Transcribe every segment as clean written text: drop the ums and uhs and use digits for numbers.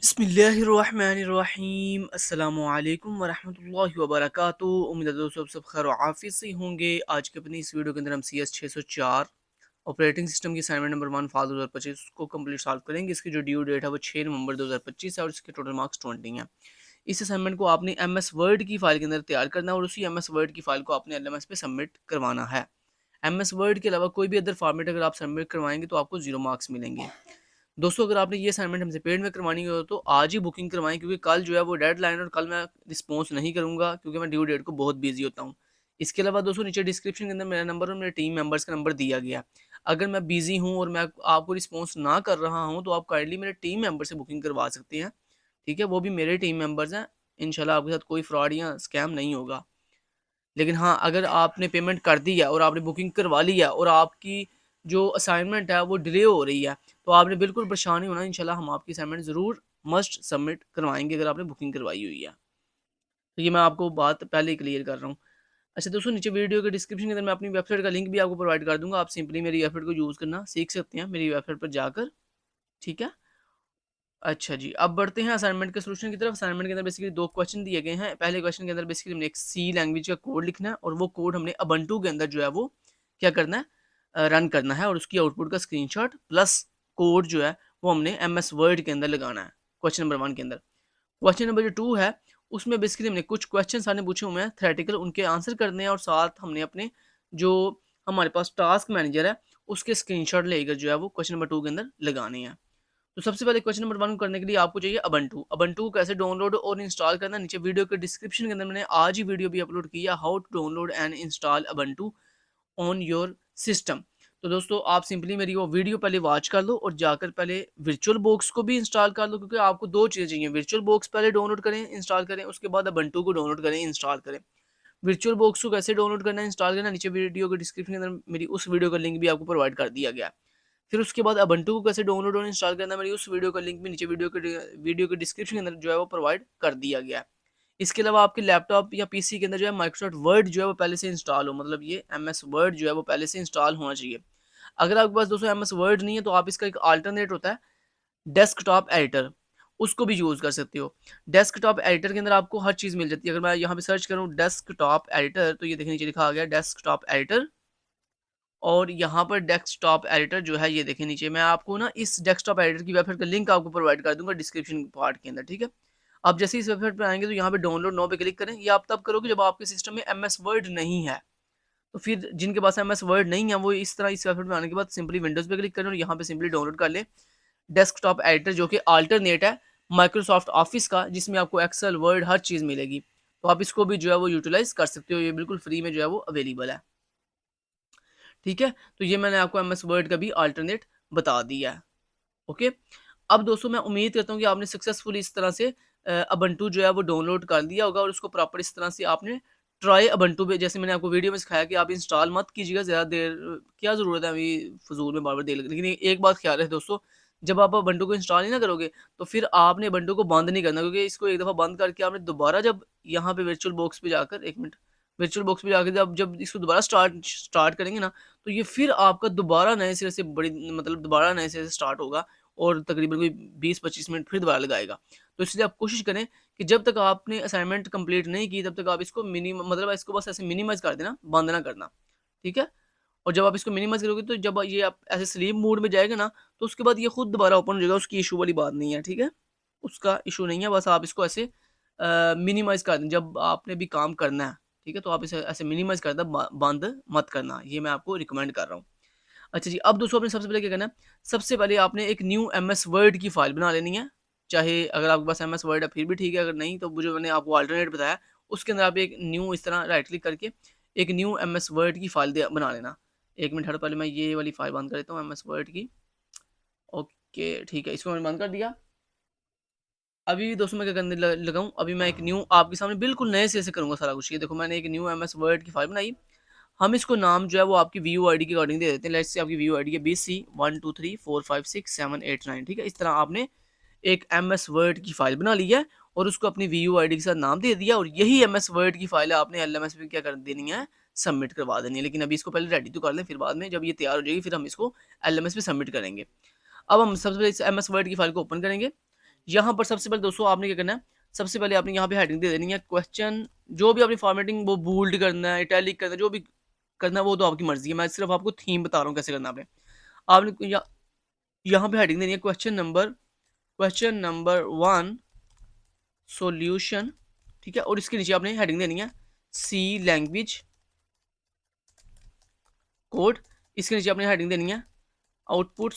बिस्मिल्लाहिर्रहमानिर्रहीम अस्सलामुअलैकुम वरहमतुल्लाहि वबरकातुहू। उम्मीद है दोस्तों आप सब खैर आफियत से होंगे। आज के अपनी इस वीडियो के अंदर हम CS 604 ऑपरेटिंग सिस्टम की असाइनमेंट नंबर 1 फाल 2025 को कंप्लीट सॉल्व करेंगे। इसकी जो ड्यू डेट है वो 6 नवंबर 2025 है और इसके टोटल मार्क्स 20 हैं। इस असाइनमेंट को आपने MS वर्ड की फाइल के अंदर तैयार करना है और उसी MS वर्ड की फाइल को आपने LMS पे सबमिट करवाना है। MS वर्ड के अलावा कोई भी अदर फॉर्मेट अगर आप सबमिट करवाएंगे तो आपको 0 मार्क्स मिलेंगे। दोस्तों अगर आपने ये असाइनमेंट हमसे पेड में करवानी हो तो आज ही बुकिंग करवाएं, क्योंकि कल जो है वो डेडलाइन और कल मैं रिस्पॉन्स नहीं करूंगा क्योंकि मैं ड्यू डेट को बहुत बिजी होता हूँ। इसके अलावा दोस्तों नीचे डिस्क्रिप्शन के अंदर मेरा नंबर और मेरे टीम मेंबर्स का नंबर दिया गया है। अगर मैं बिजी हूँ और मैं आपको रिस्पॉन्स ना कर रहा हूँ तो आप काइंडली मेरे टीम मेंबर से बुकिंग करवा सकते हैं। ठीक है, वो भी मेरे टीम मेंबर्स हैं। इंशाल्लाह आपके साथ कोई फ्रॉड या स्कैम नहीं होगा। लेकिन हाँ, अगर आपने पेमेंट कर दी है और आपने बुकिंग करवा ली है और आपकी जो असाइनमेंट है वो डिले हो रही है तो आपने बिल्कुल परेशान नहीं होना। इंशाल्लाह हम आपकी असाइनमेंट ज़रूर मस्ट सबमिट करवाएंगे अगर आपने बुकिंग करवाई हुई है। तो ये मैं आपको बात पहले ही क्लियर कर रहा हूँ। अच्छा दोस्तों, नीचे वीडियो के डिस्क्रिप्शन के अंदर मैं अपनी वेबसाइट का लिंक भी आपको प्रोवाइड कर दूंगा। आप सिंपली मेरी वेबसाइट को यूज़ करना सीख सकते हैं मेरी वेबसाइट पर जाकर। ठीक है। अच्छा जी, अब बढ़ते हैं असाइनमेंट के सॉल्यूशन की तरफ। असाइनमेंट के अंदर बेसिकली 2 क्वेश्चन दिए गए हैं। पहले क्वेश्चन के अंदर बेसिकली हमने एक सी लैंग्वेज का कोड लिखना है और वो कोड हमने उबुंटू के अंदर जो है वो क्या करना है, रन करना है और उसकी आउटपुट का स्क्रीनशॉट प्लस कोड जो है वो हमने MS वर्ड के अंदर लगाना है क्वेश्चन नंबर 1 के अंदर। क्वेश्चन नंबर जो 2 है उसमें बेसिकली हमने कुछ क्वेश्चन सामने पूछे हुए हैं थ्योरेटिकल, उनके आंसर करने हैं और साथ हमने अपने जो हमारे पास टास्क मैनेजर है उसके स्क्रीनशॉट लेकर जो है वो क्वेश्चन नंबर 2 के अंदर लगाने हैं। तो सबसे पहले क्वेश्चन नंबर 1 करने के लिए आपको चाहिए उबुंटू। उबुंटू को कैसे डाउनलोड और इंस्टॉल करना, नीचे वीडियो के डिस्क्रिप्शन के अंदर मैंने आज ही वीडियो भी अपलोड किया, how to download and install Ubuntu on your system. तो दोस्तों आप सिंपली मेरी वो वीडियो पहले वॉच कर लो और जाकर पहले वर्चुअल बॉक्स को भी इंस्टॉल कर लो, क्योंकि आपको 2 चीज़ें चाहिए। वर्चुअल बॉक्स पहले डाउनलोड करें, इंस्टॉल करें, उसके बाद उबुंटू को डाउनलोड करें, इंस्टॉल करें। वर्चुअल बॉक्स को कैसे डाउनलोड करना है, इंस्टॉल करना, नीचे वीडियो के डिस्क्रिप्शन के अंदर मेरी उस वीडियो का लिंक भी आपको प्रोवाइड कर दिया गया है। फिर उसके बाद उबुंटू को कैसे डाउनलोड और इंस्टॉल करना है, मेरी उस वीडियो का लिंक भी नीचे वीडियो के डिस्क्रिप्शन के अंदर जो है वो प्रोवाइड कर दिया गया है। इसके अलावा आपके लैपटॉप या पीसी के अंदर जो है माइक्रोसॉफ्ट वर्ड जो है वो पहले से इंस्टॉल हो, मतलब ये MS वर्ड जो है वो पहले से इंस्टॉल होना चाहिए। अगर आपके पास दोस्तों MS वर्ड नहीं है तो आप इसका एक अल्टरनेट होता है डेस्कटॉप एडिटर, उसको भी यूज़ कर सकते हो। डेस्कटॉप एडिटर के अंदर आपको हर चीज़ मिल जाती है। अगर मैं यहाँ पे सर्च करूँ डेस्कटॉप एडिटर तो ये देखिए नीचे लिखा आ गया डेस्कटॉप एडिटर। और यहाँ पर डेस्कटॉप एडिटर जो है ये देखिए नीचे, मैं आपको ना इस डेस्कटॉप एडिटर की वेबसाइट का लिंक आपको प्रोवाइड कर दूंगा डिस्क्रिप्शन पार्ट के अंदर। ठीक है। अब जैसे इस वेबसाइट पर आएंगे तो यहाँ पे डाउनलोड नो पे क्लिक करें। ये आप तब करोगे जब आपके सिस्टम में MS वर्ड नहीं है। तो फिर जिनके पास MS वर्ड नहीं है वो इस तरह इस वेबसाइट में आने के बाद सिंपली विंडोज़ पे क्लिक करें और यहाँ पे सिंपली डाउनलोड कर लें डेस्कटॉप एडिटर, जो कि अल्टरनेट है माइक्रोसॉफ्ट ऑफिस का, जिसमें आपको एक्सेल वर्ड हर चीज़ मिलेगी। तो आप इसको भी जो है वो यूटिलाइज कर सकते हो, ये बिल्कुल फ्री में जो है वो अवेलेबल है। ठीक है, तो ये मैंने आपको MS वर्ड का भी अल्टरनेट बता दिया है। ओके। अब दोस्तों मैं उम्मीद करता हूँ कि आपने सक्सेसफुली इस तरह से उबुंटू जो है वो डाउनलोड कर लिया होगा और उसको प्रॉपर इस तरह से आपने ट्राई उबुंटू पे, जैसे मैंने आपको वीडियो में सिखाया कि आप इंस्टॉल मत कीजिएगा, ज़्यादा देर क्या ज़रूरत है अभी फजूल में बार-बार देर लग, लेकिन एक बात ख्याल रहे दोस्तों, जब आप उबुंटू को इंस्टॉल नहीं ना करोगे तो फिर आपने उबुंटू को बंद नहीं करना, क्योंकि इसको एक दफ़ा बंद करके आपने दोबारा जब यहाँ पे वर्चुअल बॉक्स पे जाकर 1 मिनट वर्चुअल बॉक्स पे जाकर जब जब इसको दोबारा स्टार्ट करेंगे ना तो ये फिर आपका दोबारा नए सिरे से बड़ी मतलब दोबारा नए सिरे से स्टार्ट होगा और तकरीबन कोई 20-25 मिनट फिर दोबारा लगाएगा। तो इसलिए आप कोशिश करें कि जब तक आपने असाइनमेंट कंप्लीट नहीं की तब तक आप इसको मतलब इसको बस ऐसे मिनिमाइज़ कर देना, बंद ना करना। ठीक है? और जब आप इसको मिनिमाइज़ करोगे तो जब ये आप ऐसे स्लीप मोड में जाएगा ना तो उसके बाद ये खुद दोबारा ओपन हो जाएगा, उसकी इश्यू वाली बात नहीं है। ठीक है? उसका इश्यू नहीं है, बस आप इसको ऐसे मिनिमाइज़ कर दें जब आपने भी काम करना है। ठीक है? तो आप इसे ऐसे मिनिमाइज़ कर दें, बंद मत करना। ये मैं आपको रिकमेंड कर रहा हूँ। अच्छा जी, अब दोस्तों आपने सबसे पहले क्या करना है, सबसे पहले आपने एक न्यू MS वर्ड की फ़ाइल बना लेनी है। चाहे अगर आपके पास MS वर्ड है फिर भी ठीक है, अगर नहीं तो वो जो मैंने आपको अल्टरनेट बताया, उसके अंदर आप एक न्यू इस तरह राइट क्लिक करके एक न्यू MS वर्ड की फ़ाइल दे बना लेना। 1 मिनट हटो, पहले मैं ये वाली फ़ाइल बंद कर देता हूँ MS वर्ड की। ओके, ठीक है, इसको मैंने बंद कर दिया। अभी दोस्तों मैं क्या करने लगा हूँ, अभी मैं एक न्यू आपके सामने बिल्कुल नए सिरे से करूँगा सारा कुछ। ये देखो मैंने एक न्यू MS वर्ड की फ़ाइल बनाई। हम इसको नाम जो है वो आपकी व्यू आईडी के अकॉर्डिंग दे देते हैं। लेट्स से आपकी व्यू आईडी है BC1234567889। ठीक है, इस तरह आपने एक MS वर्ड की फाइल बना ली है और उसको अपनी व्यू आईडी के साथ नाम दे दिया और यही MS वर्ड की फाइल है आपने LMS पे क्या कर देनी है, सबमिट करवा देनी है। लेकिन अभी इसको पहले रेडी तो कर लें, फिर बाद में जब ये तैयार हो जाएगी फिर हम इसको LMS पे सबमिट करेंगे। अब हम सबसे पहले इस MS वर्ड की फाइल को ओपन करेंगे। यहाँ पर सबसे पहले दोस्तों आपने क्या करना है, सबसे पहले आपने यहाँ पे हेडिंग दे देनी है क्वेश्चन। जो भी आपने फॉर्मेटिंग वो बोल्ड करना है, इटैलिक करना है, जो भी करना है वो तो आपकी मर्जी है, मैं सिर्फ आपको थीम बता रहा हूँ कैसे करना है आपने यहाँ पे हेडिंग देनी है क्वेश्चन नंबर 1 सॉल्यूशन, ठीक है। और इसके नीचे आपने हेडिंग देनी है सी लैंग्वेज कोड। इसके नीचे आपने हेडिंग देनी है आउटपुट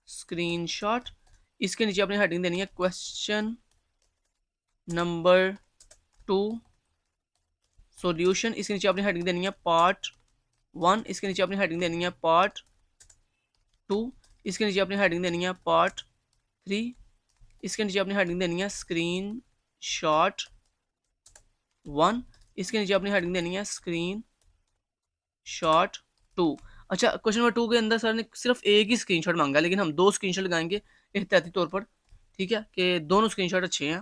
स्क्रीनशॉट। इसके नीचे आपने हेडिंग देनी है क्वेश्चन नंबर 2 सॉल्यूशन। इसके नीचे आपने हेडिंग देनी है पार्ट 1। इसके नीचे आपने हेडिंग देनी है पार्ट 2। इसके नीचे आपने हेडिंग देनी है पार्ट 3। इसके नीचे आपने हेडिंग देनी है स्क्रीन शॉट 1। इसके नीचे आपने हेडिंग देनी है स्क्रीन शॉट 2। अच्छा, क्वेश्चन नंबर 2 के अंदर सर ने सिर्फ एक ही स्क्रीनशॉट मांगा, लेकिन हम 2 स्क्रीनशॉट लगाएंगे एहतियाती तौर पर, ठीक है, कि दोनों स्क्रीनशॉट अच्छे हैं।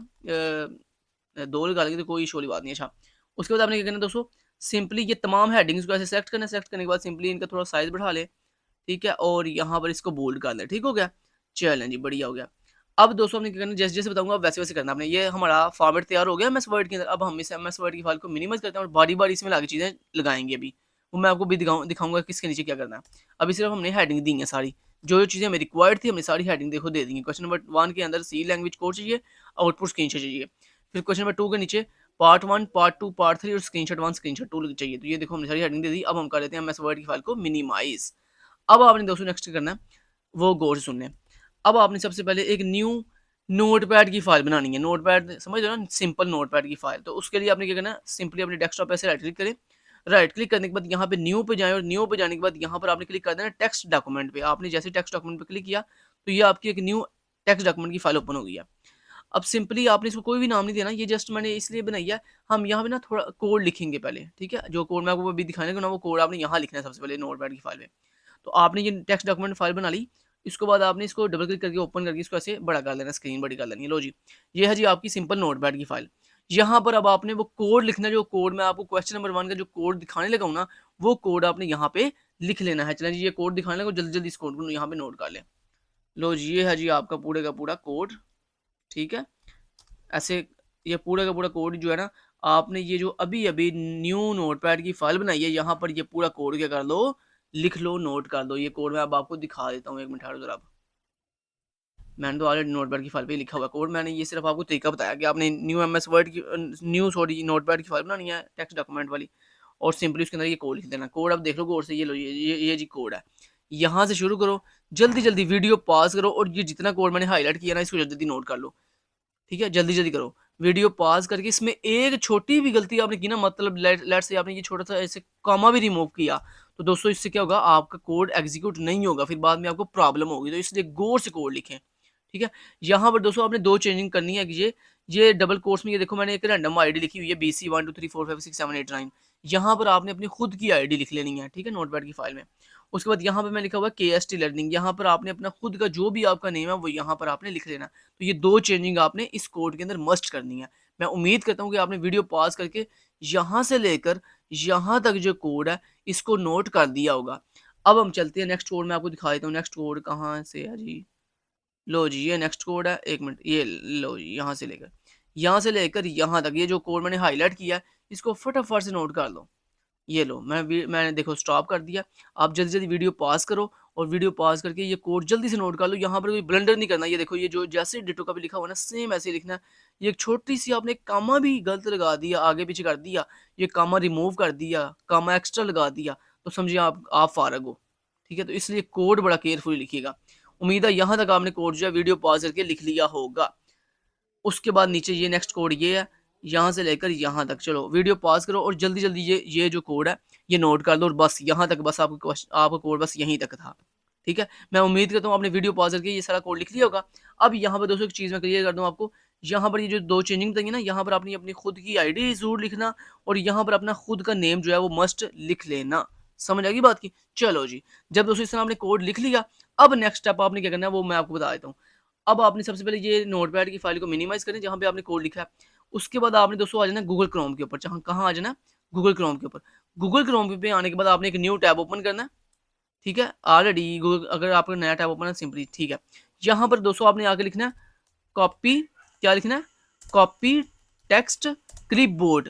2 लगा लेंगे तो कोई इशू वाली बात नहीं है। अच्छा, उसके बाद आपने क्या करना है दोस्तों, सिंपली ये तमाम हेडिंग्स को ऐसे सेलेक्ट करना है। सेलेक्ट करने के बाद सिंपली इनका थोड़ा साइज बढ़ा ले, ठीक है, और यहाँ पर इसको बोल्ड कर ले। ठीक हो गया, चलें जी, बढ़िया हो गया। अब दोस्तों आपने क्या करना है, जैसे जैसे बताऊंगा वैसे वैसे करना आपने। ये हमारा फॉर्मेट तैयार हो गया एमएस वर्ड के अंदर। अब हम इस एमएस वर्ड की फाइल को मिनिमाइज करते हैं और बारी बारी इसमें लाके चीज़ें लगाएंगे। अभी वो मैं आपको भी दिखाऊंगा किसके नीचे क्या करना है। अभी सिर्फ हमने हेडिंग दी है सारी, जो जो चीज़ें हमें रिक्वायर्ड थी हमने सारी हेडिंग देखो दे दी है। क्वेश्चन नंबर 1 के अंदर सी लैंग्वेज कोड चाहिए, आउटपुट स्क्रीनशॉट चाहिए। फिर क्वेश्चन नंबर 2 के नीचे पार्ट 1, पार्ट 2, पार्ट 3 और स्क्रीनशॉट 1, स्क्रीनशॉट 2 चाहिए। तो ये देखो हमने सारी हेडिंग दे दी। अब हम कर लेते हैं एमएस वर्ड की फाइल को मिनिमाइज। अब आपने दोस्तों नेक्स्ट करना है, वो गौर से सुनने। अब आपने सबसे पहले एक न्यू नोटपैड की फाइल बनानी है। नोटपैड समझ रहे हो ना, सिंपल नोटपैड की फाइल। तो उसके लिए आपने क्या करना है, सिंपली अपने डेस्कटॉप पे ऐसे राइट क्लिक करें। राइट क्लिक करने के बाद यहाँ पे न्यू पे जाएं और न्यू पे जाने के बाद यहाँ पर आपने क्लिक कर देना टेक्स्ट डॉक्यूमेंट पे। आपने जैसे टेक्स्ट डॉक्यूमेंट पे क्लिक किया तो ये आपकी एक न्यू टेक्स्ट डॉक्यूमेंट की फाइल ओपन हो गई है। अब सिंपली आपने इसको कोई भी नाम नहीं देना, ये जस्ट मैंने इसलिए बनाई है। हम यहाँ पे ना थोड़ा कोड लिखेंगे पहले, ठीक है। जो कोड मैं आपको अभी दिखाने का ना, वो कोड आपने यहाँ लिखना है सबसे पहले नोटपैड की फाइल में। तो आपने ये टेक्स्ट डॉक्यूमेंट फाइल बना ली। इसके बाद आपने इसको डबल क्लिक करके ओपन करके इसको ऐसे बड़ा कर लेना, स्क्रीन बड़ी कर लेनी है। लो जी, ये है जी आपकी सिंपल नोटपैड की फाइल। यहाँ पर अब आपने वो कोड लिखना है, जो कोड मैं आपको क्वेश्चन नंबर 1 का जो कोड दिखाने लगा हूँ ना, वो कोड आपने यहाँ पे लिख लेना है। चलें जी, ये कोड दिखाने लगा, जल्दी जल्दी इस कोड को यहाँ पे नोट कर लें। लो जी, ये है जी आपका पूरे का पूरा कोड, ठीक है। ऐसे ये पूरा का पूरा कोड जो है ना, आपने ये जो अभी अभी न्यू नोटपैड की फाइल बनाई है, यहाँ पर ये पूरा कोड क्या कर लो, लिख लो, नोट कर दो। ये कोड मैं अब आपको दिखा देता हूँ, 1 मिनट ठहरो जरा। आप मैंने तो ऑलरेडी नोटपैड की फाइल पे लिखा हुआ कोड। मैंने ये सिर्फ आपको तरीका बताया कि आपने न्यू एमएस वर्ड की नोटपैड की फाइल बनानी है, टेक्स्ट डॉक्यूमेंट वाली, और सिंपली उसके अंदर ये कोड लिख देना। कोड अब देख लो गौर से, ये लो, ये जी कोड है। यहाँ से शुरू करो, जल्दी जल्दी वीडियो पॉज करो और ये जितना कोड मैंने हाईलाइट किया ना, इसको जल्दी जल्दी नोट कर लो, ठीक है। जल्दी जल्दी करो, वीडियो पॉज करके इसमें एक छोटी भी गलती आपने की ना, मतलब लेट से आपने ये छोटा सा ऐसे कॉमा भी रिमूव किया, तो दोस्तों इससे क्या होगा, आपका कोड एग्जीक्यूट नहीं होगा, फिर बाद में आपको प्रॉब्लम होगी। तो इसलिए गौर से कोड लिखें, ठीक है। यहाँ पर दोस्तों आपने 2 चेंजिंग करनी है कि ये डबल कोर्स में ये देखो मैंने एक रैंडम आईडी लिखी हुई है BC 1 2 3 4 5 6 7 8 9। यहाँ पर आपने अपनी खुद की आईडी लिख लेनी है, ठीक है, नोटपैड की फाइल में। उसके बाद यहाँ पे मैं लिखा हुआ है KST लर्निंग। यहाँ पर आपने अपना खुद का जो भी आपका नेम है वो यहाँ पर आपने लिख लेना। तो ये 2 चेंजिंग आपने इस कोड के अंदर मस्ट करनी है। मैं उम्मीद करता हूँ कि आपने वीडियो पॉज करके यहाँ से लेकर यहाँ तक जो कोड है इसको नोट कर दिया होगा। अब हम चलते हैं नेक्स्ट कोड, मैं आपको दिखा देता हूँ नेक्स्ट कोड कहाँ से है जी। लो जी, ये नेक्स्ट कोड है, 1 मिनट, ये लो जी, यहाँ से लेकर यहाँ तक ये जो कोड मैंने हाईलाइट किया है, इसको फटाफट से नोट कर लो। ये लो, मैंने देखो स्टॉप कर दिया। आप जल्दी जल्दी वीडियो पॉज करो और वीडियो पॉज करके ये कोड जल्दी से नोट कर लो। यहाँ पर कोई ब्लंडर नहीं करना। ये देखो, ये जो जैसे डिटो का भी लिखा हुआ ना, सेम ऐसे ही लिखना है। ये एक छोटी सी आपने कामा भी गलत लगा दिया, आगे पीछे कर दिया, ये कामा रिमूव कर दिया, कामा एक्स्ट्रा लगा दिया, तो समझिए आप फारग हो, ठीक है। तो इसलिए कोड बड़ा केयरफुली लिखिएगा। उम्मीद है यहाँ तक आपने कोड जो है वीडियो पॉज करके लिख लिया होगा। उसके बाद नीचे ये नेक्स्ट कोड ये है, यहाँ से लेकर यहाँ तक। चलो वीडियो पॉज करो और जल्दी जल्दी ये जो कोड है ये नोट कर लो, और बस यहाँ तक, बस आपका कोड बस यहीं तक था, ठीक है। मैं उम्मीद करता हूँ आपने वीडियो पॉज करके ये सारा कोड लिख लिया होगा। अब यहाँ पर दोस्तों एक चीज़ मैं क्लियर कर दूँ आपको, यहाँ पर ये जो 2 चेंजिंग बताइए ना, यहाँ पर आपने अपनी खुद की आईडी जरूर लिखना और यहाँ पर अपना खुद का नेम जो है वो मस्ट लिख लेना। समझ आ गई बात की। चलो जी, जब दोस्तों इस तरह आपने कोड लिख लिया, अब नेक्स्ट स्टेप आपने क्या करना है वो मैं आपको बता देता हूँ। अब आपने सबसे पहले ये नोटपैड की फाइल को मिनिमाइज करें जहाँ पे आपने कोड लिखा है। उसके बाद आपने दोस्तों आ जाना गूगल क्रोम के ऊपर। जहाँ कहाँ आ जाना, गूगल क्रोम के ऊपर। गूगल क्रोम पे आने के बाद आपने एक न्यू टैब ओपन करना है, ठीक है। ऑलरेडी गूगल, अगर आपका नया टैब ओपन है सिंपली, ठीक है। यहाँ पर दोस्तों आपने आके लिखना है कॉपी, क्या लिखना है, कॉपी टेक्स्ट क्लिपबोर्ड।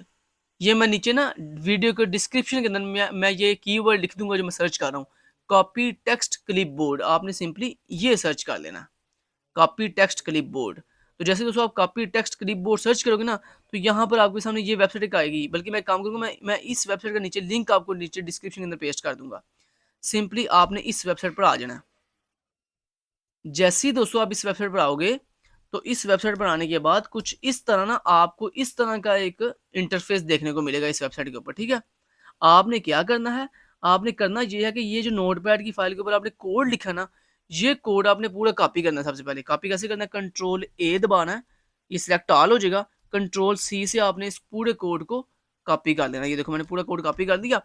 ये मैं नीचे ना वीडियो के डिस्क्रिप्शन के अंदर मैं ये कीवर्ड लिख दूंगा जो मैं सर्च कर रहा हूँ, कॉपी टेक्स्ट क्लिपबोर्ड। आपने सिंपली ये सर्च कर लेना, कॉपी टेक्स्ट क्लिपबोर्ड। तो जैसे दोस्तों आप कॉपी टेक्स्ट क्लिपबोर्ड सर्च करोगे ना, तो यहाँ पर आपके सामने ये वेबसाइट एक आएगी। बल्कि मैं एक काम करूँगा, मैं इस वेबसाइट का नीचे लिंक आपको नीचे डिस्क्रिप्शन के अंदर पेस्ट कर दूंगा। सिंपली आपने इस वेबसाइट पर आ जाना है। जैसे ही दोस्तों आप इस वेबसाइट पर आओगे, तो इस वेबसाइट पर आने के बाद कुछ इस तरह ना आपको इस तरह का एक इंटरफेस देखने को मिलेगा इस वेबसाइट के ऊपर, ठीक है। आपने क्या करना है, आपने करना ये है कि ये जो नोटपैड की फाइल के ऊपर आपने कोड लिखा ना, ये कोड आपने पूरा कॉपी करना है। सबसे पहले कॉपी कैसे करना है, कंट्रोल ए दबाना है, ये सिलेक्ट ऑल हो जाएगा। कंट्रोल सी से आपने इस पूरे कोड को कॉपी कर लेना। ये देखो मैंने पूरा कोड कॉपी कर दिया।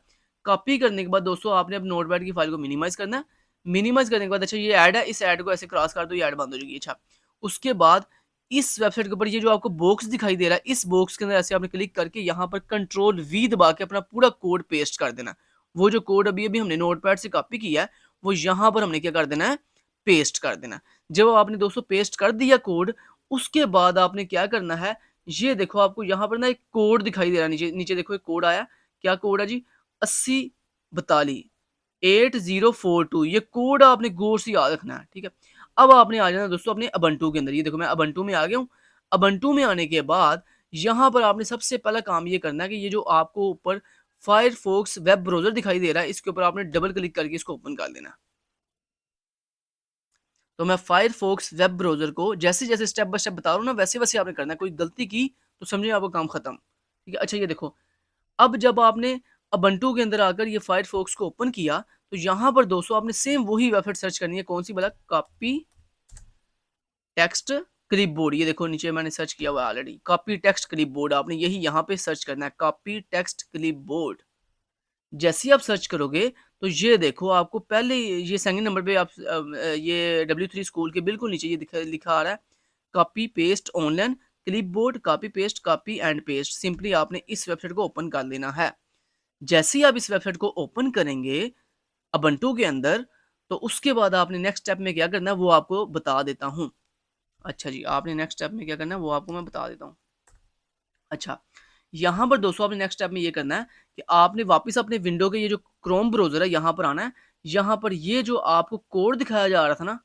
कॉपी करने के बाद दोस्तों आपने अब नोटपैड की फाइल को मिनिमाइज करना है। मिनिमाइज करने के बाद अच्छा ये ऐड है, इस ऐड को ऐसे क्रॉस कर दो, ये ऐड बंद हो जाएगी। अच्छा, उसके बाद इस वेबसाइट के ऊपर ये जो आपको बॉक्स दिखाई दे रहा है, इस बॉक्स के अंदर ऐसे आपने क्लिक करके यहाँ पर कंट्रोल वी दबा के अपना पूरा कोड पेस्ट कर देना। वो जो कोड अभी अभी हमने नोटपैड से कॉपी किया है, वो यहाँ पर हमने क्या कर देना है, पेस्ट कर देना। जब आपने दोस्तों पेस्ट कर दिया कोड, उसके बाद आपने क्या करना है, ये देखो आपको यहाँ पर ना एक कोड दिखाई दे रहा है, नीचे नीचे देखो एक कोड आया। क्या कोड है जी, 8042 8042। ये कोड आपने गौर से याद रखना है, ठीक है। अब आपने आ जाना दोस्तों अपने अबंटू के अंदर। ये देखो मैं अबंटू में आ गया हूँ। अबंटू में आने के बाद यहाँ पर आपने सबसे पहला काम ये करना है कि ये जो आपको ऊपर फायरफॉक्स वेब ब्राउज़र दिखाई दे रहा है, इसके ऊपर आपने डबल क्लिक करके इसको ओपन कर लेना। तो मैं फायरफॉक्स वेब ब्राउज़र को जैसे-जैसे स्टेप बाय स्टेप बता रहा हूँ ना, वैसे-वैसे आपने करना है। कोई गलती की तो समझिए आपका काम खत्म। ठीक है? अच्छा ये देखो, अब जब आपने अबंटू के अंदर आकर ये फायरफॉक्स को ओपन किया, तो यहाँ पर दोस्तों आपने सेम वही वेबसाइट सर्च करनी है। कौन सी भला? Copy text clipboard. ये देखो नीचे मैंने सर्च किया हुआ है ऑलरेडी, कॉपी टेक्स्ट क्लिपबोर्ड। आपने यही यहाँ पे सर्च करना है, कॉपी टेक्स्ट क्लिपबोर्ड। जैसे ही आप सर्च करोगे, तो ये देखो आपको पहले ये सेकंड नंबर पे ये W3 स्कूल के बिल्कुल नीचे ये लिखा आ रहा है, copy paste online clipboard, copy paste, copy and paste. Simply आपने इस वेबसाइट को ओपन कर लेना है। जैसे ही आप इस वेबसाइट को ओपन करेंगे अबंटू के अंदर, तो उसके बाद आपने नेक्स्ट स्टेप में क्या करना है वो आपको बता देता हूँ। अच्छा जी, आपने नेक्स्ट स्टेप में क्या करना है वो आपको मैं बता देता हूँ। अच्छा, यहाँ पर दोस्तों आपने नेक्स्ट स्टेप में ये करना है कि आपने वापस अपने विंडो के ये जो क्रोम ब्राउज़र है यहाँ पर आना है। यहाँ पर ये जो आपको कोड दिखाया जा रहा था ना,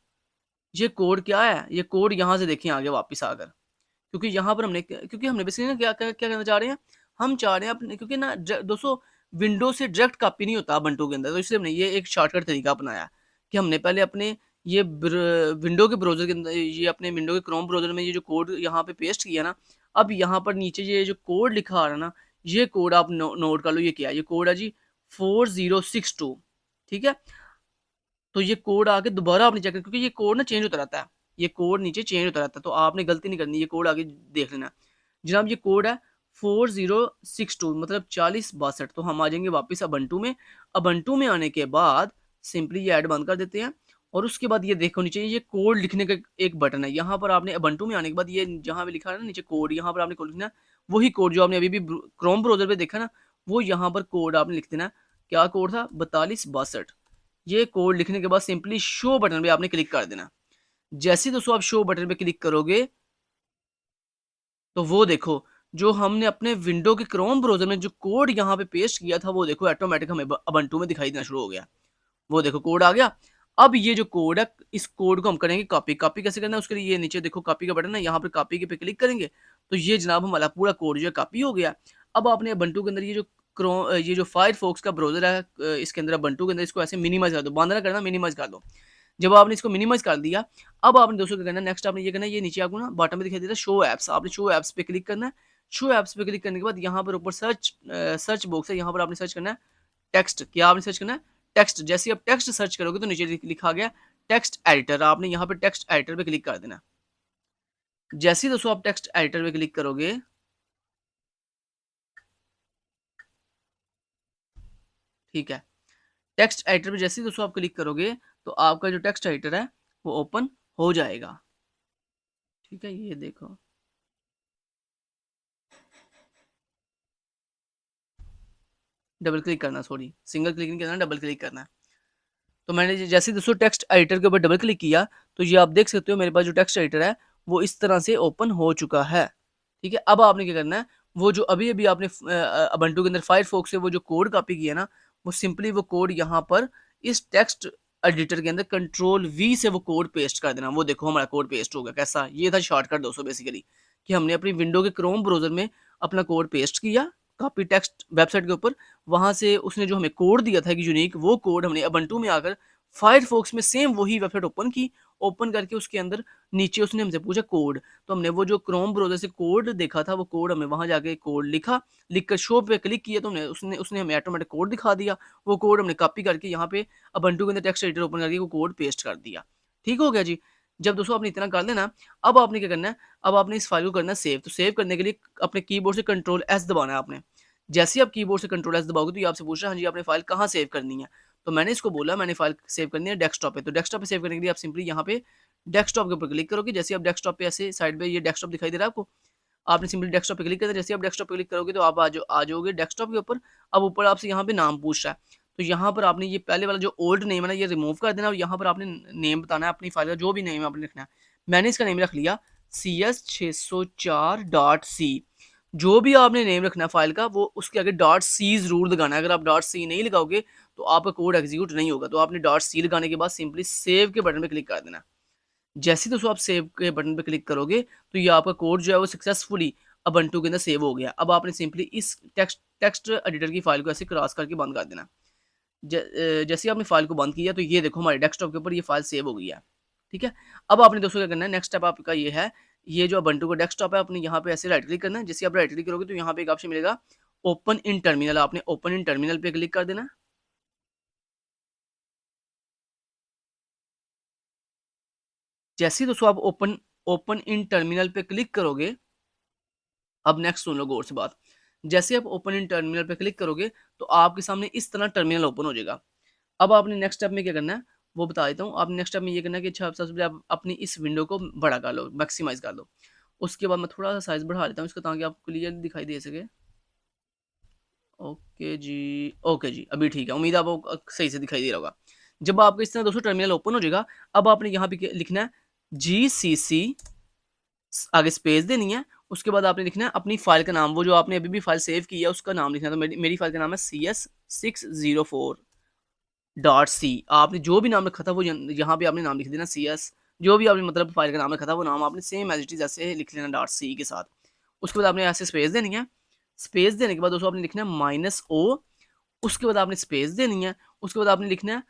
ये कोड क्या है? ये कोड यहाँ से देखें आगे वापस आकर। क्योंकि यहाँ पर हमने बेसिकली ना क्या करना चाह रहे हैं, हम चाह रहे हैं अपने, क्योंकि ना दोस्तों विंडो से डायरेक्ट कॉपी नहीं होता बंटू के अंदर, तो इसलिए हमने ये एक शॉर्टकट तरीका अपनाया कि हमने पहले अपने ये विंडो के ब्राउज़र के अंदर, ये अपने विंडो के क्रोम ब्राउज़र में ये जो कोड यहाँ पे पेस्ट किया ना, अब यहाँ पर नीचे ये जो कोड लिखा आ रहा है ना, ये कोड आप नोट कर लो। ये क्या है? ये कोड है जी 4062, ठीक है। तो ये कोड आके दोबारा आपने चेक, क्योंकि ये कोड ना चेंज होता रहता है, ये कोड नीचे चेंज होता रहता है, तो आपने गलती नहीं करनी, ये कोड आगे देख लेना। जनाब ये कोड है 4062, मतलब 4062। तो हम आ जाएंगे वापस अबंटू में। अबंटू में आने के बाद सिंपली ये ऐड बंद कर देते हैं, और उसके बाद ये देखो नीचे ये कोड लिखने का एक बटन है। यहाँ पर आपने अबंटू में आने के बाद ये जहाँ पे लिखा है ना नीचे कोड, यहाँ पर आपने कोड लिखना है, वही कोड जो आपने अभी भी क्रोम ब्राउजर पे देखा ना, वो यहाँ पर कोड आपने लिख देना है। क्या कोड था? 4262। ये कोड लिखने के बाद सिंपली शो बटन पे आपने क्लिक कर देना। जैसे ही दोस्तों आप शो बटन पे क्लिक करोगे, तो वो देखो जो हमने अपने विंडो के क्रोम ब्राउज़र में जो कोड यहाँ पे पेस्ट किया था, वो देखो ऑटोमैटिक हमें उबंटू में दिखाई देना शुरू हो गया। वो देखो कोड आ गया। अब ये जो कोड है, इस कोड को हम करेंगे कॉपी। कॉपी कैसे करना है? उसके लिए ये नीचे देखो कॉपी का बटन है, यहाँ पे कॉपी के पे क्लिक करेंगे, तो ये जनाब हमारा पूरा कोड जो है कॉपी हो गया। अब आपने उबंटू के अंदर ये जो फायरफॉक्स का ब्राउज़र है, इसके अंदर उबंटू के अंदर इसको ऐसे मिनिमाइज़ कर दो, बंद ना करना, मिनिमाइज़ कर दो। जब आपने इसको मिनिमाइज़ कर दिया, अब आपने दोस्तों क्या करना है, नेक्स्ट आपने ये करना है, ये नीचे आपको ना बॉटम में दिखाई दे रहा है शो एप्स, आपने शो एप्स पे क्लिक करना है। शो एप्स पे क्लिक करने के बाद यहाँ पर ऊपर सर्च बॉक्स है, यहाँ पर आपने सर्च करना है टेक्स्ट। क्या आपने सर्च करना है? टेक्स्ट। जैसे ही आप टेक्स्ट सर्च करोगे, तो नीचे लिखा गया टेक्स्ट एडिटर, आपने यहाँ पे टेक्स्ट एडिटर पे क्लिक कर देना। जैसे ही दोस्तों आप टेक्स्ट एडिटर पे क्लिक करोगे, ठीक है, टेक्स्ट एडिटर पे जैसे ही दोस्तों आप क्लिक करोगे, तो आपका जो टेक्स्ट एडिटर है वो ओपन हो जाएगा। ठीक है, ये देखो, डबल क्लिक करना, सॉरी सिंगल क्लिक नहीं करना, डबल क्लिक करना है। तो मैंने जैसे ही दोस्तों टेक्स्ट एडिटर के ऊपर डबल क्लिक किया, तो ये आप देख सकते हो मेरे पास जो टेक्स्ट एडिटर है वो इस तरह से ओपन हो चुका है। ठीक है, अब आपने क्या करना है, वो जो अभी-अभी आपने उबंटू के अंदर फायरफॉक्स से वो जो कोड कॉपी किया ना, वो सिंपली वो कोड यहाँ पर इस टेक्स्ट एडिटर के अंदर कंट्रोल वी से वो कोड पेस्ट कर देना। वो देखो हमारा कोड पेस्ट हो गया। कैसा? ये था शॉर्टकट दोस्तों बेसिकली, कि हमने अपनी विंडो के क्रोम ब्राउज़र में अपना कोड पेस्ट किया, कॉपी टेक्स्ट वेबसाइट के ऊपर, वहाँ से उसने जो हमें कोड दिया था कि यूनिक, वो कोड हमने उबंटू में आकर फायरफॉक्स में सेम वही वेबसाइट ओपन की, ओपन करके उसके अंदर नीचे उसने हमसे पूछा कोड, तो हमने वो जो क्रोम ब्राउज़र से कोड देखा था, वो कोड हमें वहाँ जाके कोड लिखा, लिखकर शो पे क्लिक किया तो हमने उसने उसने हमें ऑटोमेटिक कोड दिखा दिया। वो कोड हमने कॉपी करके यहाँ पे उबंटू के अंदर टेक्स्ट एडिटर ओपन करके वो कोड पेस्ट कर दिया। ठीक हो गया जी। जब दोस्तों आपने इतना कर लेना, अब आपने क्या करना है, अब आपने इस फाइल को करना है सेव। तो सेव करने के लिए अपने कीबोर्ड से कंट्रोल एस दबाना है आपने। जैसे ही आप कीबोर्ड से कंट्रोल एस दबाओगे तो ये आपसे पूछ रहा है हाँ जी आपने फाइल कहाँ सेव करनी है। तो मैंने इसको बोला मैंने फाइल सेव करनी है डेस्कटॉप पे। तो डेस्कटॉप पे सेव करने के लिए आप सिंपली यहाँ पे डेस्कटॉप के ऊपर क्लिक करोगे। जैसे आप डेस्कटॉप पे ऐसे साइड पे ये डेस्कटॉप दिखाई दे रहा है आपको, आपने सिंपली डेस्कटॉप पे क्लिक करना है। जैसे आप डेस्कटॉप पे क्लिक करोगे तो आप आ जाओगे डेस्कटॉप के ऊपर। अब ऊपर आपसे यहाँ पे नाम पूछ रहा है, तो यहाँ पर आपने ये पहले वाला जो ओल्ड नेम है ना ये रिमूव कर देना और यहाँ पर आपने नेम बताना है अपनी फाइल का, जो भी नेम आपने लिखना है। मैंने इसका नेम रख लिया CS604.c। जो भी आपने नेम रखना है फाइल का वो उसके आगे डॉट सी जरूर लगाना है। अगर आप डॉट सी नहीं लगाओगे तो आपका कोड एग्जीक्यूट नहीं होगा। तो आपने डॉट सी लगाने के बाद सिंपली सेव के बटन पे क्लिक कर देना। जैसे ही दोस्तों आप सेव के बटन पे क्लिक करोगे तो ये आपका कोड जो है वो सक्सेसफुली उबंटू के अंदर सेव हो गया। अब आपने सिंपली इस टेक्स्ट एडिटर की फाइल को ऐसे क्रॉस करके बंद कर देना। जैसे ही आपने फाइल को बंद किया तो ये देखो हमारे डेस्कटॉप के ऊपर ये फाइल सेव हो गई है। ठीक है, अब आपने दोस्तों क्या करना है, नेक्स्ट स्टेप आपका ये है, ये जो उबंटू का डेस्कटॉप है आपने यहाँ पे ऐसे राइट क्लिक करना है। जैसे आप राइट क्लिक करोगे तो यहाँ पे एक ऑप्शन मिलेगा ओपन इन टर्मिनल। आपने ओपन इन टर्मिनल पे क्लिक कर देना। जैसे ही दोस्तों आप ओपन ओपन इन टर्मिनल पे क्लिक करोगे, अब नेक्स्ट सुन लो गौर से बात। जैसे आप ओपन इन टर्मिनल पे क्लिक करोगे तो आपके सामने इस तरह टर्मिनल ओपन हो जाएगा। अब आपने नेक्स्ट स्टेप में क्या करना है वो बता देता हूँ। आपने नेक्स्ट स्टेप में ये करना है कि अच्छा सबसे पहले आप अपनी इस विंडो को बड़ा कर लो, मैक्सिमाइज कर लो। उसके बाद मैं थोड़ा सा साइज बढ़ा लेता हूँ इसका ताकि आपको क्लियर दिखाई दे सके। ओके जी, अभी ठीक है। उम्मीद है आपको सही से दिखाई दे रहा होगा। जब आपका इस तरह दोस्तों टर्मिनल ओपन हो जाएगा, अब आपने यहाँ पे लिखना है GCC, आगे स्पेस देनी है। उसके बाद आपने लिखना है अपनी फाइल का नाम, वो जो आपने अभी भी फाइल सेव की है उसका नाम लिखना है। तो मेरी फाइल का नाम है CS604.c। आपने जो भी नाम रखा था वो यहाँ पे आपने नाम लिख देना CS, जो भी आपने मतलब फाइल का नाम रखा था वो नाम आपने सेम एज इट इज ऐसे लिख लेना डॉट सी के साथ। उसके बाद आपने ऐसे स्पेस देनी है। स्पेस देने के बाद दोस्तों आपने लिखना है -O। उसके बाद आपने स्पेस देनी है। उसके बाद आपने लिखना है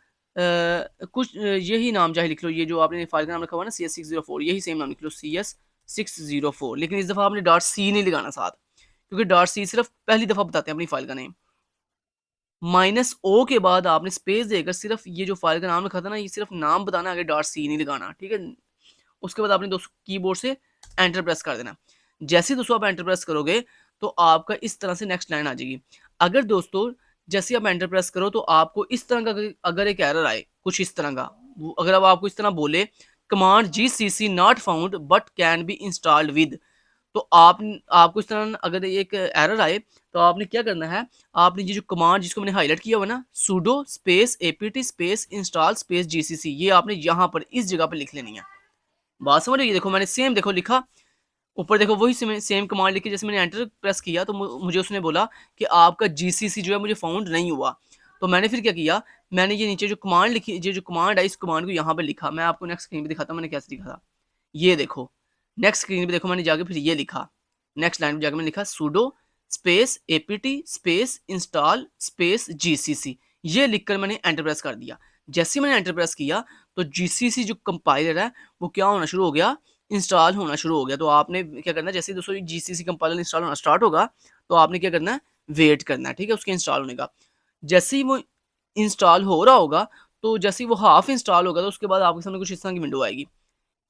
कुछ यही नाम चाहे लिख लो, ये जो आपने फाइल का नाम रखा हुआ है ना CS604, यही सेम नाम लिख लो CS604। लेकिन इस दफ़ा आपने डॉट सी नहीं लगाना साथ, क्योंकि डॉट सी सिर्फ पहली दफ़ा बताते हैं अपनी फाइल का नेम। -O के बाद आपने स्पेस देकर सिर्फ ये जो फाइल का नाम लिखा था ना ये सिर्फ नाम बताना, आगे डॉट सी नहीं लगाना। ठीक है, उसके बाद आपने दोस्तों कीबोर्ड से एंटर प्रेस कर देना। जैसे ही दोस्तों आप एंटर प्रेस करोगे तो आपका इस तरह से नेक्स्ट लाइन आ जाएगी। अगर दोस्तों जैसे आप एंटर प्रेस करो तो आपको इस तरह का अगर एक एरर आए कुछ इस तरह का, अगर अब आपको इस तरह बोले command GCC not found but can be installed with, तो आपको इस तरह अगर एक एरर आए तो आपने क्या करना है, आपने ये जो कमांड जिसको मैंने हाईलाइट किया हुआ ना sudo space apt space install space GCC, ये आपने यहाँ पर इस जगह पर लिख लेनी है। बात समझ रही है? देखो मैंने सेम देखो लिखा, ऊपर देखो वही सेम कमांड लिखी। जैसे मैंने एंटर प्रेस किया तो मुझे उसने बोला कि आपका GCC जो है मुझे फाउंड नहीं हुआ। तो मैंने फिर क्या किया, मैंने ये नीचे जो कमांड लिखी, ये जो कमांड है इस कमांड को यहाँ पे लिखा। मैं आपको नेक्स्ट स्क्रीन पे दिखाता हूँ मैंने कैसे लिखा था। ये देखो नेक्स्ट स्क्रीन पे देखो मैंने जाके फिर ये लिखा, नेक्स्ट लाइन पे जाके मैंने लिखा sudo space apt space install space GCC। ये लिखकर मैंने एंटर प्रेस कर दिया। जैसे मैंने एंटर प्रेस किया तो GCC जो कंपाइलर है वो क्या होना शुरू हो गया, इंस्टॉल होना शुरू हो गया। तो आपने क्या करना है, जैसे दोस्तों GCC कंपाइलर इंस्टॉल होना स्टार्ट होगा तो आपने क्या करना है, वेट करना है। ठीक है, उसके इंस्टॉल होने का। जैसे ही वो इंस्टॉल हो रहा होगा तो जैसे ही वो हाफ इंस्टॉल होगा तो उसके बाद आपके सामने कुछ इस तरह की विंडो आएगी,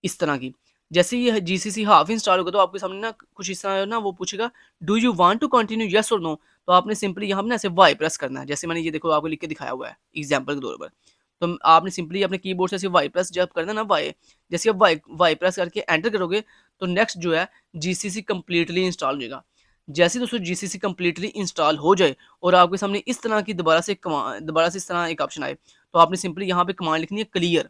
इस तरह की। जैसे ये GCC हाफ इंस्टॉल होगा तो आपके सामने ना कुछ इस तरह ना वो पूछेगा do you want to continue yes और नो। तो आपने सिंपली यहाँ पे ना ऐसे वाई प्रेस करना है। जैसे मैंने ये देखो आपको लिख के दिखाया हुआ है एग्जांपल के तौर पर। तो आपने सिंपली अपने कीबोर्ड से ऐसे वाई प्रेस जब करना ना वाई, जैसे आप वाई वाई प्रेस करके एंटर करोगे तो नेक्स्ट जो है GCC कंप्लीटली इंस्टॉल हो जाएगा। जैसे दोस्तों GCC कंप्लीटली इंस्टॉल हो जाए और आपके सामने इस तरह की दोबारा से इस तरह एक ऑप्शन आए तो आपने सिंपली यहाँ पे कमांड लिखनी है क्लियर,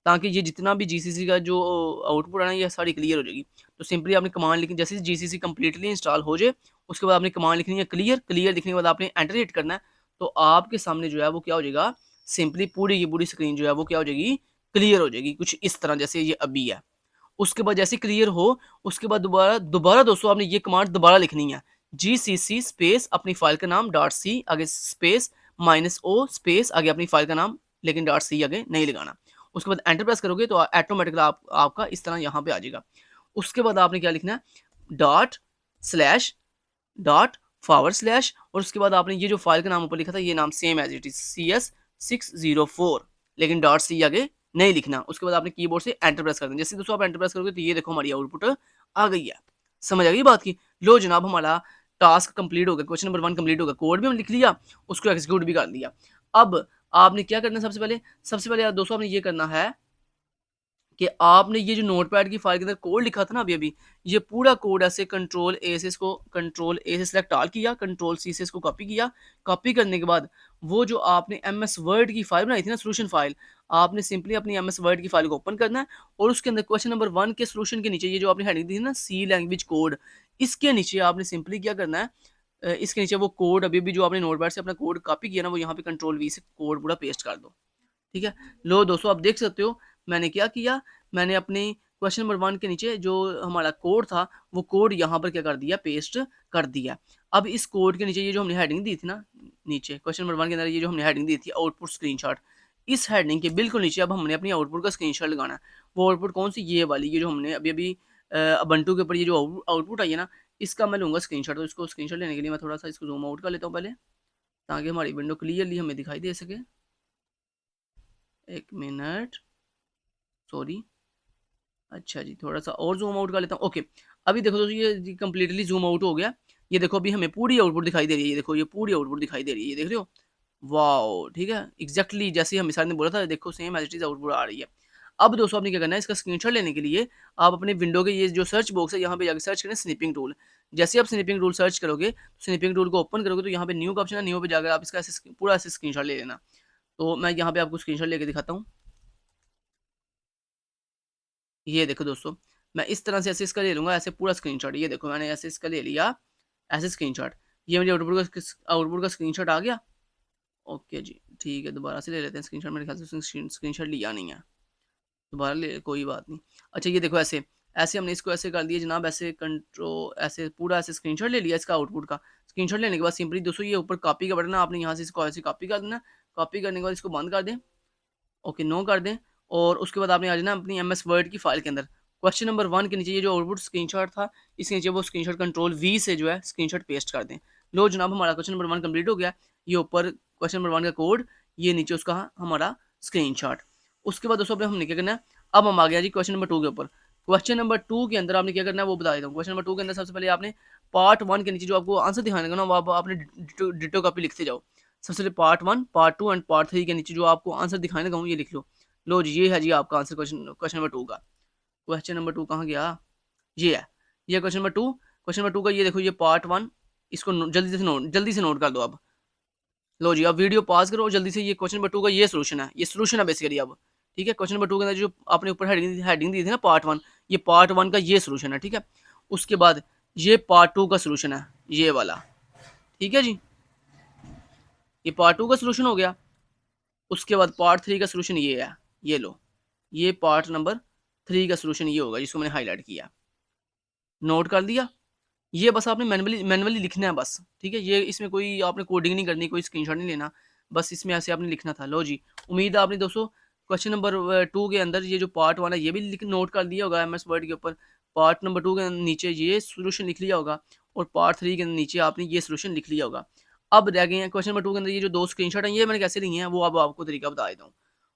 ताकि ये जितना भी जीसीसी का जो आउटपुट है ना ये सारी क्लियर हो जाएगी। तो सिंपली आपने कमांड लिखनी, जैसे जीसीसी कंप्लीटली इंस्टॉल हो जाए उसके बाद आपने कमांड लिखनी है क्लियर, क्लियर लिखने के बाद आपने एंटर हिट करना है। तो आपके सामने जो है वो क्या हो जाएगा, सिंपली पूरी की पूरी स्क्रीन जो है वो क्या हो जाएगी, क्लियर हो जाएगी कुछ इस तरह जैसे ये अभी है। उसके बाद जैसे क्लियर हो उसके बाद दोबारा दोबारा दोस्तों आपने ये कमांड दोबारा लिखनी है, जीसीसी स्पेस अपनी फाइल का नाम डॉट सी आगे स्पेस माइनस ओ स्पेस आगे अपनी फाइल का नाम, लेकिन डॉट सी आगे नहीं लगाना। उसके बाद एंटर प्रेस करोगे तो ऑटोमेटिकली आपका इस तरह यहाँ पे आ जाएगा। उसके बाद आपने क्या लिखना है, dot slash dot forward slash और उसके बाद आपने ये जो फाइल का नाम ऊपर लिखा था ये नाम same as it is CS604, लेकिन डॉट सी आगे नहीं लिखना। उसके बाद आपने कीबोर्ड से एंटर प्रेस कर देना। जैसे दोस्तों आप एंटर प्रेस करोगे तो ये देखो हमारी आउटपुट आ गई है। समझ आ गई बात की। लो जनाब हमारा टास्क कंप्लीट हो गया, क्वेश्चन नंबर 1 कंप्लीट हो गया, कोड भी हमने लिख लिया, उसको एग्जीक्यूट भी कर लिया। अब आपने क्या करना है, सबसे पहले दोस्तों आपने ये करना है कि आपने ये जो नोटपैड की फाइल के अंदर कोड लिखा था ना अभी ये पूरा कोड ऐसे कंट्रोल ए से सेलेक्ट ऑल किया, कंट्रोल सी से इसको कॉपी किया। कॉपी करने के बाद वो जो आपने MS वर्ड की फाइल बनाई थी ना, सोल्यूशन फाइल, आपने सिंपली अपनी MS वर्ड की फाइल को ओपन करना है और उसके अंदर क्वेश्चन नंबर 1 के सोल्यूशन के नीचे ये जो आपने हेडिंग दी थी ना सी लैंग्वेज कोड, इसके नीचे आपने सिंपली क्या करना है, इसके नीचे वो कोड अभी भी जो आपने नोटपैड से अपना कोड कॉपी किया ना वो यहाँ पे कंट्रोल V से कोड पूरा पेस्ट कर दो। ठीक है, लो दोस्तों आप देख सकते हो मैंने क्या किया, मैंने अपने क्वेश्चन नंबर 1 के नीचे जो हमारा कोड था वो कोड यहाँ पर क्या कर दिया, पेस्ट कर दिया। अब इस कोड के नीचे ये जो हमने हेडिंग दी थी ना, नीचे क्वेश्चन नंबर 1 के अंदर ये जो हमने हेडिंग दी थी आउटपुट स्क्रीनशॉट, इस हेडिंग के बिल्कुल नीचे अब हमने अपनी आउटपुट का स्क्रीनशॉट लगाना है। वो आउटपुट कौन सी, ये वाली, ये जो हमने अभी अभी ubuntu के ऊपर ये जो आउटपुट आई है ना, इसका मैं लूँगा स्क्रीनशॉट। तो इसको स्क्रीनशॉट लेने के लिए मैं थोड़ा सा इसको जूम आउट कर लेता हूँ पहले, ताकि हमारी विंडो क्लियरली हमें दिखाई दे सके। एक मिनट, सॉरी, अच्छा जी, थोड़ा सा और जूम आउट कर लेता हूँ। ओके, अभी देखो दोस्तों ये कंप्लीटली जूम आउट हो गया। ये देखो अभी हमें पूरी आउटपुट दिखाई दे रही है, ये देखो ये पूरी आउटपुट दिखाई दे रही है, ये देख रहे हो, वाओ, ठीक है, एग्जैक्टली जैसे हम मिसाल ने बोला था, देखो same as it is output आ रही है। अब दोस्तों आपने क्या करना है, इसका स्क्रीनशॉट लेने के लिए आप अपने विंडो के ये जो सर्च बॉक्स है यहाँ पे जाकर सर्च करें स्निपिंग टूल। जैसे आप स्निपिंग टूल सर्च करोगे तो स्निपिंग टूल को ओपन करोगे तो यहाँ पे न्यू का ऑप्शन है, न्यू पे जाकर आप इसका ऐसे पूरा ऐसे स्क्रीनशॉट ले लेना। तो मैं यहाँ पे आपको स्क्रीनशॉट लेके दिखाता हूँ। ये देखो दोस्तों, मैं इस तरह से ऐसे इसका ले लूँगा, ऐसे पूरा स्क्रीनशॉट, ये देखो मैंने ऐसे इसका ले लिया, ऐसे स्क्रीनशॉट, ये मेरे आउटपुट का स्क्रीनशॉट आ गया। ओके जी, ठीक है, दोबारा से ले लेते हैं स्क्रीनशॉट, मेरे ख्याल से स्क्रीनशॉट लिया नहीं है, दोबारा ले, कोई बात नहीं। अच्छा ये देखो ऐसे ऐसे हमने इसको ऐसे कर दिया जनाब, ऐसे कंट्रोल ऐसे पूरा ऐसे स्क्रीनशॉट ले लिया इसका आउटपुट का। स्क्रीनशॉट लेने के बाद सिंपली दोस्तों ये ऊपर कॉपी का बटन है, आपने यहाँ से इसको ऐसे कॉपी कर देना। कॉपी करने के बाद इसको बंद कर दें, ओके नो कर दें, और उसके बाद आपने आ जाना अपनी MS वर्ड की फाइल के अंदर। क्वेश्चन नंबर 1 के नीचे ये जो आउटपुट स्क्रीनशॉट था इसके नीचे वो स्क्रीनशॉट कंट्रोल V से जो है स्क्रीनशॉट पेस्ट कर दें। लो जनाब हमारा क्वेश्चन नंबर 1 कंप्लीट हो गया। ये ऊपर क्वेश्चन नंबर 1 का कोड, ये नीचे उसका हमारा स्क्रीनशॉट। उसके बाद दोस्तों हमने क्या करना है, अब हम आ गया जी क्वेश्चन नंबर 2 के ऊपर। क्वेश्चन नंबर 2 के अंदर आपने क्या करना है वो बता देता हूँ। क्वेश्चन नंबर 2 के अंदर सबसे पहले आपने पार्ट 1 के नीचे जो आपको आंसर दिखाने का ना वो आपने डिटो कॉपी लिखते जाओ। सबसे पहले पार्ट 1, पार्ट 2 एंड पार्ट 3 के नीचे जो आपको आंसर दिखाने का ये लिख लो। लो जी ये है जी आपका आंसर क्वेश्चन नंबर 2 का। क्वेश्चन नंबर 2 कहाँ गया, ये है, ये क्वेश्चन नंबर 2। क्वेश्चन नंबर 2 का ये देखो, ये पार्ट 1, इसको जल्दी से नोट कर दो अब। लो जी अब वीडियो पॉज करो और जल्दी से, ये क्वेश्चन नंबर 2 का ये सोल्यूशन है, ये सोल्यूशन है बेसिकली अब। ठीक है, क्वेश्चन नंबर 2 के अंदर जो आपने ऊपर हेडिंग दी थी ना पार्ट 1, ये पार्ट 1 का ये सोल्यूशन है। ठीक है, उसके बाद ये पार्ट 2 का सोल्यूशन है, ये वाला। ठीक है जी, ये पार्ट 2 का सोल्यूशन हो गया। उसके बाद पार्ट 3 का सोल्यूशन ये है, ये लो, ये पार्ट नंबर 3 का सोल्यूशन ये होगा जिसको मैंने हाईलाइट किया। नोट कर दिया, ये बस आपने मैनुअली लिखना है बस। ठीक है, ये इसमें कोई आपने कोडिंग नहीं करनी, कोई स्क्रीनशॉट नहीं लेना, बस इसमें ऐसे आपने लिखना था। लो जी, उम्मीद है आपने दोस्तों क्वेश्चन नंबर 2 के अंदर ये जो पार्ट 1 है ये भी नोट कर दिया होगा MS वर्ड के ऊपर। पार्ट नंबर 2 के नीचे ये सोल्यूशन लिख लिया होगा और पार्ट 3 के नीचे आपने ये सोल्यूशन लिख लिया होगा। अब रह गए हैं क्वेश्चन नंबर 2 के अंदर ये जो 2 स्क्रीनशॉट हैं, ये मैंने कैसे लिए हैं वो अब आपको तरीका बता देता हूँ।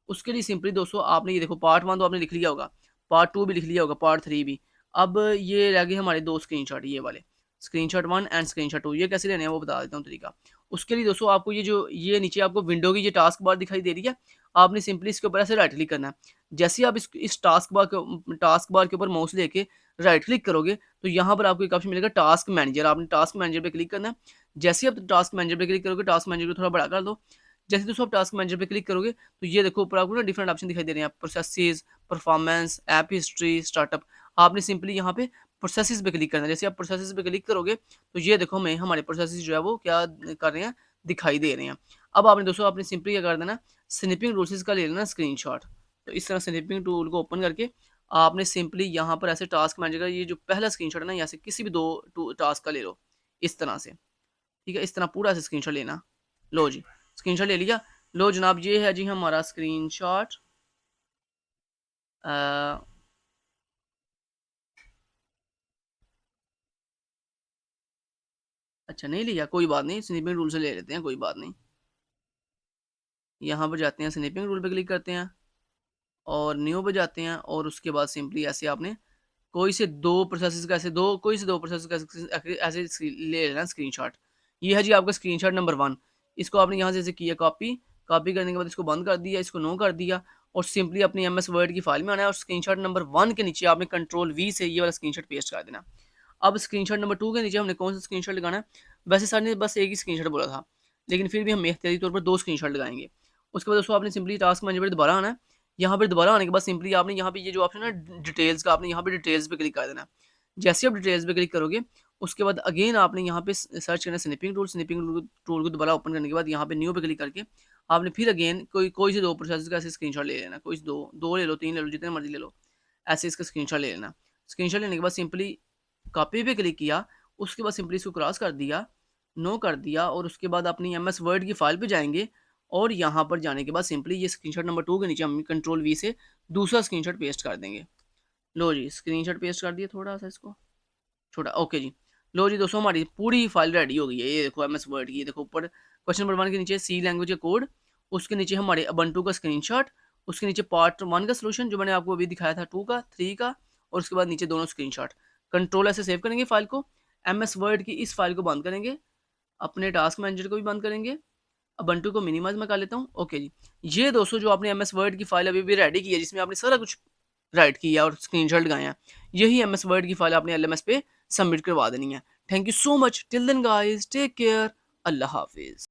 उसके लिए सिंपली दोस्तों आपने ये देखो पार्ट 1 तो आपने लिख लिया होगा, पार्ट 2 भी लिख लिया होगा, पार्ट 3 भी। अब ये रह गए हमारे 2 स्क्रीनशॉट, ये वाले स्क्रीनशॉट 1 एंड स्क्रीनशॉट 2, ये कैसे लेने हैं वो बता देता हूँ तरीका। उसके लिए दोस्तों आपको ये नीचे आपको विंडो की ये टास्क बार दिखाई दे रही है, आपने सिंपली इसके ऊपर ऐसे राइट क्लिक करना है। जैसे ही आप इस टास्क बार के ऊपर माउस लेके राइट क्लिक करोगे तो यहाँ पर आपको एक ऑप्शन मिलेगा टास्क मैनेजर, आपने टास्क मैनेजर पे क्लिक करना है। जैसे ही आप टास्क मैनेजर पे क्लिक करोगे, टास्क मैनेजर को थोड़ा बड़ा कर दो। जैसे दोस्तों आप टास्क मैनेजर पे क्लिक करोगे तो ये देखो ऊपर आपको ना डिफरेंट ऑप्शन दिखाई दे रहे हैं, processes, performance, app history, startup. आपने सिंपली यहाँ पे प्रोसेसेस पे क्लिक करना है। जैसे आप प्रोसेसेस पे क्लिक करोगे तो ये देखो हमें हमारे प्रोसेसेस जो है वो क्या कर रहे हैं, दिखाई दे रहे हैं। अब आपने दोस्तों आपने सिंपली क्या कर देना, स्निपिंग टूल से इसका ले लेना स्क्रीनशॉट। तो इस तरह स्निपिंग टूल को ओपन करके आपने सिंपली यहाँ पर ऐसे टास्क मैनेजर का ये जो पहला स्क्रीनशॉट है ना, यहाँ से किसी भी दो टास्क का ले लो इस तरह से, ठीक है। इस तरह पूरा से स्क्रीनशॉट लेना। लो जी, स्क्रीनशॉट ले लिया। लो जनाब, ये है जी हमारा स्क्रीनशॉट। अच्छा नहीं लिया, कोई बात नहीं, स्निपिंग रूल से ले लेते हैं, कोई बात नहीं। यहाँ पर जाते हैं, स्निपिंग रूल पे क्लिक करते हैं और न्यू पे जाते हैं और उसके बाद सिंपली ऐसे आपने कोई से दो प्रोसेसेस का ऐसे दो कोई से दो प्रोसेस का ऐसे ले लेना स्क्रीनशॉट। ये है जी आपका स्क्रीनशॉट नंबर 1। इसको आपने यहाँ से ऐसे किया कॉपी, कॉपी करने के बाद इसको बंद कर दिया, इसको नो कर दिया और सिंपली अपनी एमएस वर्ड की फाइल में आना है और स्क्रीनशॉट नंबर 1 के नीचे आपने कंट्रोल वी से ये वाला स्क्रीनशॉट पेस्ट कर देना। अब स्क्रीनशॉट नंबर 2 के नीचे हमने कौन सा स्क्रीनशॉट लगाना है, वैसे सर ने बस एक ही स्क्रीनशॉट बोला था, लेकिन फिर भी हम एहतियाती तौर पर 2 स्क्रीनशॉट लगाएंगे। उसके बाद दोस्तों आपने सिंपली टास्क मैनेजर पर दोबारा आना है। यहाँ पर दोबारा आने के बाद सिंपली आपने यहाँ पे ये जो ऑप्शन है डिटेल्स का, आपने यहाँ पे डिटेल्स पे क्लिक कर देना। जैसे आप डिटेल्स पे क्लिक करोगे उसके बाद अगेन आपने यहाँ पे सर्च करना स्निपिंग टूल। स्निपिंग टूल को दोबारा ओपन करने के बाद यहाँ पे न्यू पे क्लिक करके आपने फिर अगेन कोई कोई से दो प्रोसेस का ऐसे स्क्रीनशॉट ले लेना। कोई से दो ले लो, 3 ले लो, जितने मर्जी ले लो, ऐसे इसका स्क्रीनशॉट ले लेना। स्क्रीनशॉट लेने के बाद सिंपली कॉपी पे क्लिक किया, उसके बाद सिंपली इसको क्रॉस कर दिया, नो कर दिया और उसके बाद अपनी एमएस वर्ड की फाइल पे जाएंगे और यहाँ पर जाने के बाद सिंपली ये स्क्रीनशॉट नंबर 2 के नीचे हम कंट्रोल वी से दूसरा स्क्रीनशॉट पेस्ट कर देंगे। लो जी, स्क्रीनशॉट पेस्ट कर दिया, थोड़ा सा इसको छोटा, ओके जी। लो जी दोस्तों, हमारी पूरी फाइल रेडी हो गई है। ये देखो एमएस वर्ड की, ये देखो ऊपर क्वेश्चन नंबर 1 के नीचे सी लैंग्वेज का कोड, उसके नीचे हमारे अबंटू का स्क्रीनशॉट, उसके नीचे पार्ट 1 का सोल्यूशन जो मैंने आपको अभी दिखाया था, 2 का, 3 का, और उसके बाद नीचे दोनों स्क्रीनशॉट। कंट्रोल ऐसे सेव करेंगे फाइल को, एमएस वर्ड की इस फाइल को बंद करेंगे, अपने टास्क मैनेजर को भी बंद करेंगे, अबंटू को मिनिमाइज में कर लेता हूँ, ओके जी। ये दोस्तों जो आपने एमएस वर्ड की फाइल अभी भी रेडी की है, जिसमें आपने सारा कुछ राइट किया और स्क्रीनशॉट लगाए हैं, यही एमएस वर्ड की फाइल आपने एलएमएस पे सबमिट करवा देनी है। Thank you so much, till then guys, take care, अल्लाह हाफिज।